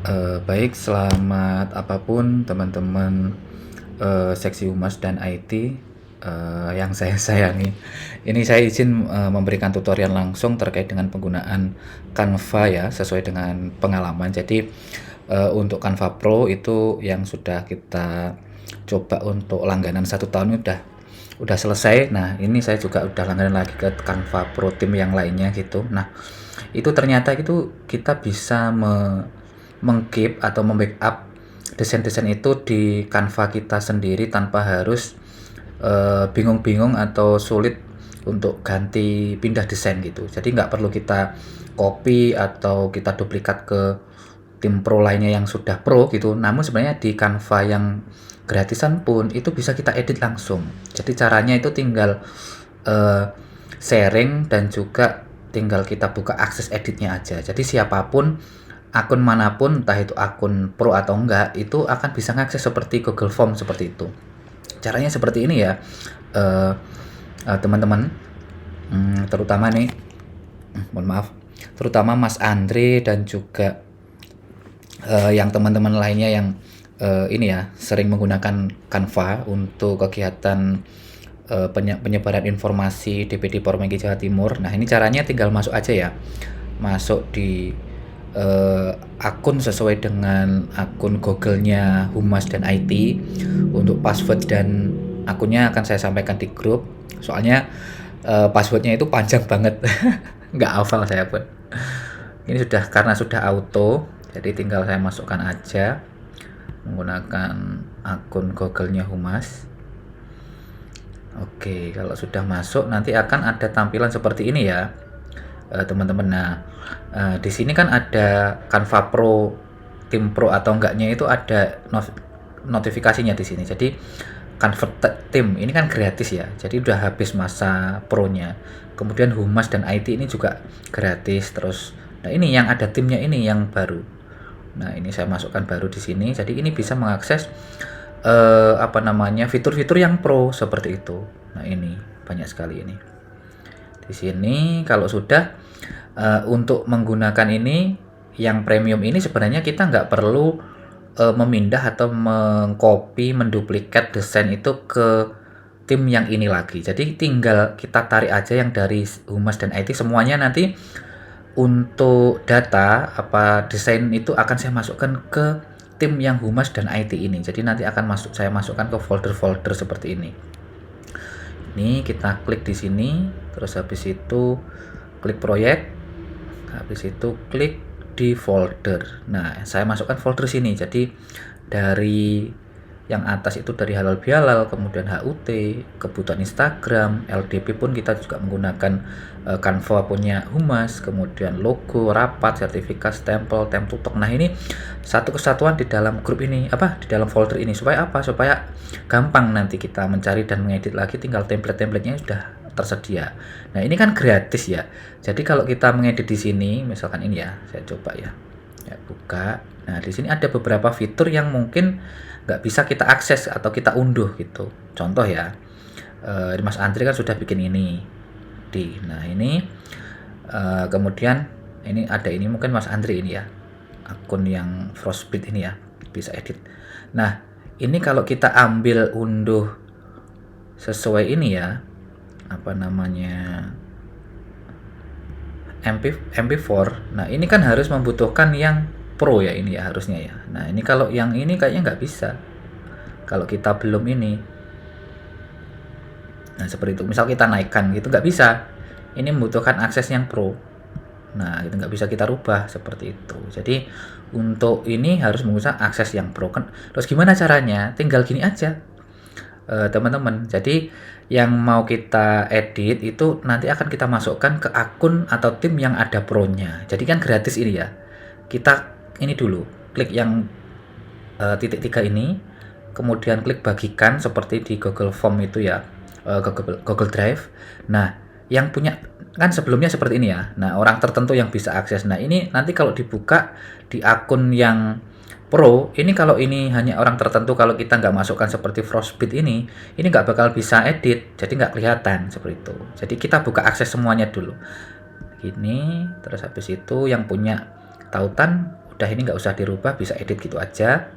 Baik, selamat apapun teman-teman seksi humas dan IT yang saya sayangi. Ini saya izin memberikan tutorial langsung terkait dengan penggunaan Canva ya, sesuai dengan pengalaman. Jadi untuk Canva Pro itu yang sudah kita coba untuk langganan 1 tahun udah selesai. Nah, ini saya juga udah langganan lagi ke Canva Pro Team yang lainnya gitu. Nah, itu ternyata itu kita bisa mengkeep atau membackup desain-desain itu di Canva kita sendiri tanpa harus bingung-bingung atau sulit untuk ganti pindah desain gitu. Jadi nggak perlu kita copy atau kita duplikat ke tim pro lainnya yang sudah pro gitu. Namun sebenarnya di Canva yang gratisan pun itu bisa kita edit langsung. Jadi caranya itu tinggal sharing dan juga tinggal kita buka akses editnya aja. Jadi siapapun akun manapun, entah itu akun pro atau enggak, itu akan bisa ngakses seperti Google Form seperti itu. Caranya seperti ini ya, teman-teman, terutama nih, mohon maaf, terutama Mas Andre dan juga yang teman-teman lainnya yang ini ya sering menggunakan Canva untuk kegiatan penyebaran informasi DPD Polmegi Jawa Timur. Nah, ini caranya tinggal masuk aja ya, masuk di akun sesuai dengan akun Google-nya Humas dan IT. Untuk password dan akunnya akan saya sampaikan di grup. Soalnya passwordnya itu panjang banget, nggak hafal saya pun. Ini sudah karena sudah auto, jadi tinggal saya masukkan aja menggunakan akun Google-nya Humas. Oke, kalau sudah masuk nanti akan ada tampilan seperti ini ya, teman-teman. Nah, di sini kan ada Canva Pro, tim Pro atau enggaknya itu ada notifikasinya di sini. Jadi Convert Team ini kan gratis ya, jadi udah habis masa pro-nya. Kemudian Humas dan IT ini juga gratis terus. Nah, ini yang ada timnya ini yang baru. Nah, ini saya masukkan baru di sini. Jadi ini bisa mengakses apa namanya, fitur-fitur yang pro seperti itu. Nah, ini banyak sekali ini. Di sini kalau sudah untuk menggunakan ini yang premium ini sebenarnya kita nggak perlu memindah atau mengcopy, menduplikat desain itu ke tim yang ini lagi. Jadi tinggal kita tarik aja yang dari Humas dan IT, semuanya nanti untuk data apa desain itu akan saya masukkan ke tim yang Humas dan IT ini. Jadi nanti akan saya masukkan ke folder-folder seperti ini. Ini kita klik di sini, terus habis itu klik proyek, habis itu klik di folder. Nah, saya masukkan folder sini. Jadi dari yang atas itu dari halal bihalal, kemudian HUT, kebutuhan Instagram, LDP pun kita juga menggunakan Canva punya Humas, kemudian logo, rapat, sertifikat, stempel, tutok. Nah, ini satu kesatuan di dalam grup ini, di dalam folder ini. Supaya apa? Supaya gampang nanti kita mencari dan mengedit lagi, tinggal template-templatenya sudah tersedia. Nah, ini kan gratis ya. Jadi kalau kita mengedit di sini, misalkan ini ya, saya coba ya. Ya, buka. Nah, di sini ada beberapa fitur yang mungkin nggak bisa kita akses atau kita unduh gitu. Contoh ya, Mas Andri kan sudah bikin ini. Nah, ini kemudian ini ada ini mungkin Mas Andri ini ya, akun yang Frostbite ini ya, bisa edit. Nah, ini kalau kita ambil unduh sesuai ini ya, apa namanya, MP4. Nah, ini kan harus membutuhkan yang Pro ya, ini ya harusnya ya. Nah, ini kalau yang ini kayaknya nggak bisa kalau kita belum ini. Nah, seperti itu. Misal kita naikkan gitu nggak bisa. Ini membutuhkan akses yang Pro. Nah, itu nggak bisa kita rubah seperti itu. Jadi untuk ini harus menggunakan akses yang Pro kan. Terus gimana caranya? Tinggal gini aja, teman-teman. Jadi yang mau kita edit itu nanti akan kita masukkan ke akun atau tim yang ada pro-nya. Jadi kan gratis ini ya. Kita ini dulu, klik yang titik 3 ini, kemudian klik bagikan seperti di Google Form itu ya, Google Drive. Nah, yang punya kan sebelumnya seperti ini ya. Nah, orang tertentu yang bisa akses. Nah, ini nanti kalau dibuka di akun yang Pro, ini kalau ini hanya orang tertentu, kalau kita nggak masukkan seperti Frostbite ini nggak bakal bisa edit, jadi nggak kelihatan seperti itu. Jadi kita buka akses semuanya dulu. Ini, terus habis itu yang punya tautan udah ini nggak usah dirubah, bisa edit gitu aja.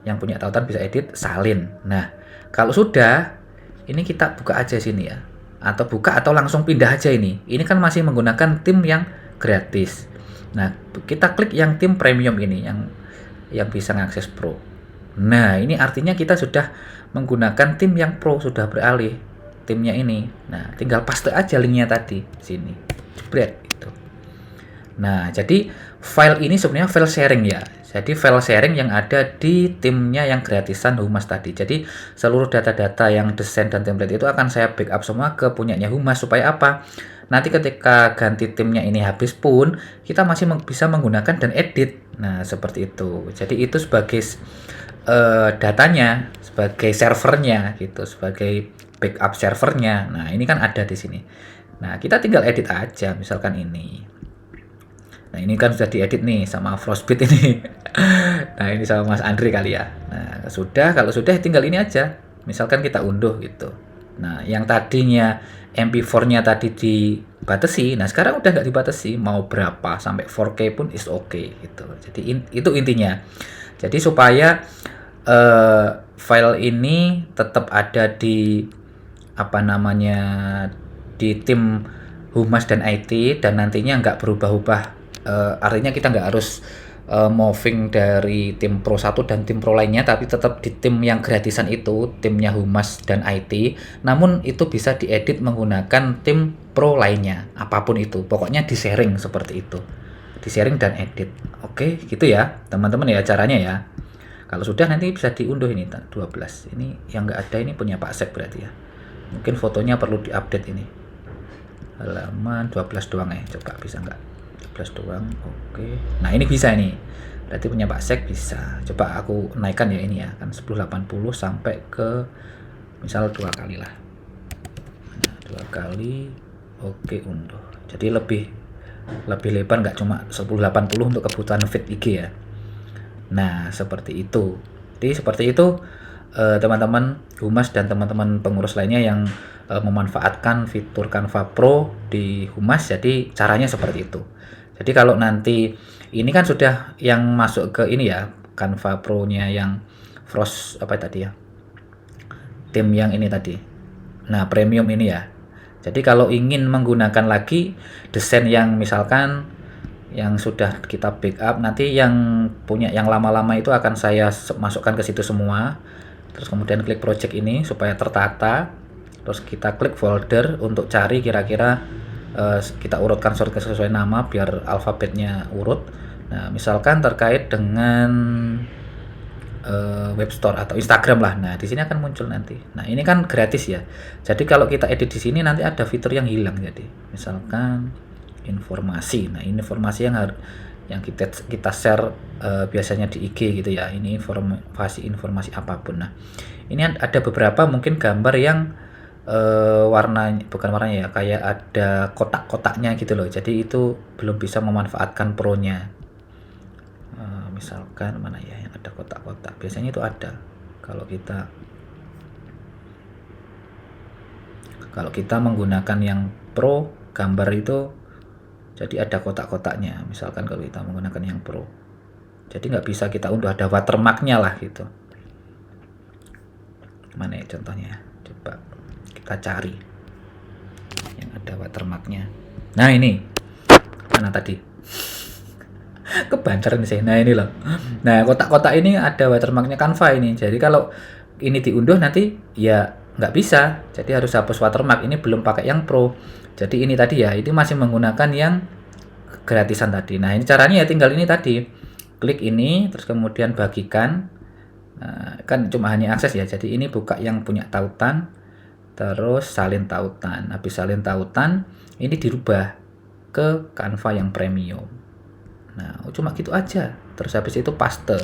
Yang punya tautan bisa edit, salin. Nah, kalau sudah, ini kita buka aja sini ya. Atau buka atau langsung pindah aja ini. Ini kan masih menggunakan tim yang gratis. Nah, kita klik yang tim premium ini, yang bisa mengakses pro. Nah, ini artinya kita sudah menggunakan tim yang pro, sudah beralih timnya ini. Nah, tinggal paste aja linknya tadi sini. Jebret gitu. Nah, jadi file ini sebenarnya file sharing ya. Jadi file sharing yang ada di timnya yang gratisan Humas tadi. Jadi seluruh data-data yang desain dan template itu akan saya backup semua ke punyanya Humas supaya apa? Nanti ketika ganti timnya ini habis pun kita masih bisa menggunakan dan edit. Nah, seperti itu. Jadi itu sebagai datanya, sebagai servernya gitu, sebagai backup servernya. Nah, ini kan ada di sini. Nah, kita tinggal edit aja misalkan ini. Nah, ini kan sudah diedit nih sama Frostbit ini. Nah, ini sama Mas Andri kali ya. Nah, kalau sudah tinggal ini aja. Misalkan kita unduh gitu. Nah, yang tadinya MP4-nya tadi dibatasi, nah sekarang udah nggak dibatasi. Mau berapa, sampai 4K pun is okay gitu. Jadi itu intinya. Jadi supaya file ini tetap ada di di tim Humas dan IT, dan nantinya nggak berubah-ubah. Artinya kita nggak harus moving dari tim Pro 1 dan tim Pro lainnya, tapi tetap di tim yang gratisan itu, timnya Humas dan IT. Namun itu bisa diedit menggunakan tim Pro lainnya, apapun itu. Pokoknya di sharing seperti itu, di sharing dan edit. Oke, gitu ya teman-teman ya caranya ya. Kalau sudah nanti bisa diunduh ini 12. Ini yang nggak ada ini punya Pak Sep berarti ya. Mungkin fotonya perlu diupdate ini. Halaman 12 doang ya. Coba bisa nggak? 12 doang. Oke. Nah, ini bisa ini. Berarti punya Pak Sek bisa. Coba aku naikkan ya ini ya. Kan 1080 sampai ke misal 2 kali lah. Nah, 2 kali. Oke, unduh. Jadi lebih lebar, nggak cuma 1080 untuk kebutuhan feed IG ya. Nah, seperti itu. Jadi seperti itu teman-teman Humas dan teman-teman pengurus lainnya yang memanfaatkan fitur Canva Pro di Humas. Jadi caranya seperti itu. Jadi kalau nanti ini kan sudah yang masuk ke ini ya, Canva Pro-nya yang Frost apa tadi ya? Tim yang ini tadi. Nah, premium ini ya. Jadi kalau ingin menggunakan lagi desain yang misalkan yang sudah kita backup, nanti yang punya yang lama-lama itu akan saya masukkan ke situ semua. Terus kemudian klik project ini supaya tertata. Terus kita klik folder untuk cari kira-kira kita urutkan sesuai nama biar alfabetnya urut. Nah, misalkan terkait dengan web store atau Instagram lah. Nah, di sini akan muncul nanti. Nah, ini kan gratis ya. Jadi kalau kita edit di sini nanti ada fitur yang hilang. Jadi misalkan informasi. Nah, ini informasi yang kita share biasanya di IG gitu ya. Ini informasi apapun. Nah, ini ada beberapa mungkin gambar yang bukan warnanya ya, kayak ada kotak-kotaknya gitu loh. Jadi itu belum bisa memanfaatkan Pro-nya. Misalkan mana ya yang ada kotak-kotak. Biasanya itu ada kalau kita menggunakan yang Pro, gambar itu jadi ada kotak-kotaknya. Misalkan kalau kita menggunakan yang Pro, jadi nggak bisa kita unduh, ada watermarknya lah gitu. Mana ya contohnya? Coba kita cari yang ada watermarknya. Nah, ini mana tadi? Kebancaran sih. Nah, ini loh. Nah, kotak-kotak ini ada watermarknya Canva ini. Jadi kalau ini diunduh nanti ya nggak bisa. Jadi harus hapus watermark. Ini belum pakai yang Pro. Jadi ini tadi ya, ini masih menggunakan yang gratisan tadi. Nah, ini caranya ya tinggal ini tadi. Klik ini, terus kemudian bagikan. Nah, kan cuma hanya akses ya. Jadi ini buka yang punya tautan, terus salin tautan. Habis salin tautan, ini dirubah ke Canva yang premium. Nah, cuma gitu aja. Terus habis itu paste.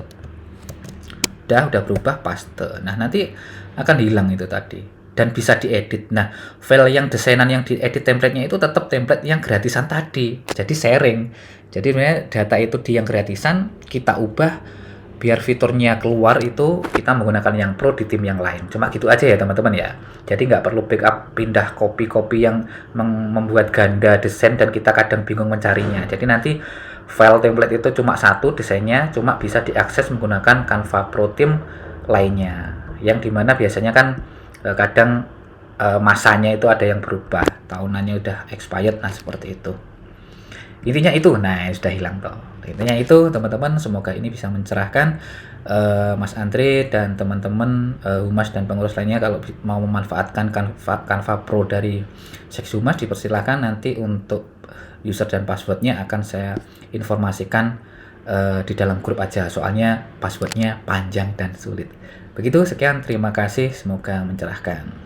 Udah berubah, paste. Nah, nanti akan hilang itu tadi. Dan bisa diedit. Nah, file yang desainan yang diedit template-nya itu tetap template yang gratisan tadi. Jadi sharing. Jadi sebenarnya data itu di yang gratisan kita ubah biar fiturnya keluar itu kita menggunakan yang Pro di tim yang lain. Cuma gitu aja ya teman-teman ya. Jadi nggak perlu backup pindah copy yang membuat ganda desain dan kita kadang bingung mencarinya. Jadi nanti file template itu cuma satu desainnya, cuma bisa diakses menggunakan Canva Pro Theme lainnya, yang dimana biasanya kan kadang masanya itu ada yang berubah, tahunannya udah expired, nah seperti itu. Intinya itu, nah sudah hilang toh. Intinya itu teman-teman, semoga ini bisa mencerahkan Mas Andre dan teman-teman humas dan pengurus lainnya. Kalau mau memanfaatkan Canva Pro dari Seksi Humas, dipersilahkan. Nanti untuk user dan passwordnya akan saya informasikan di dalam grup aja, soalnya passwordnya panjang dan sulit. Begitu, sekian, terima kasih, semoga mencerahkan.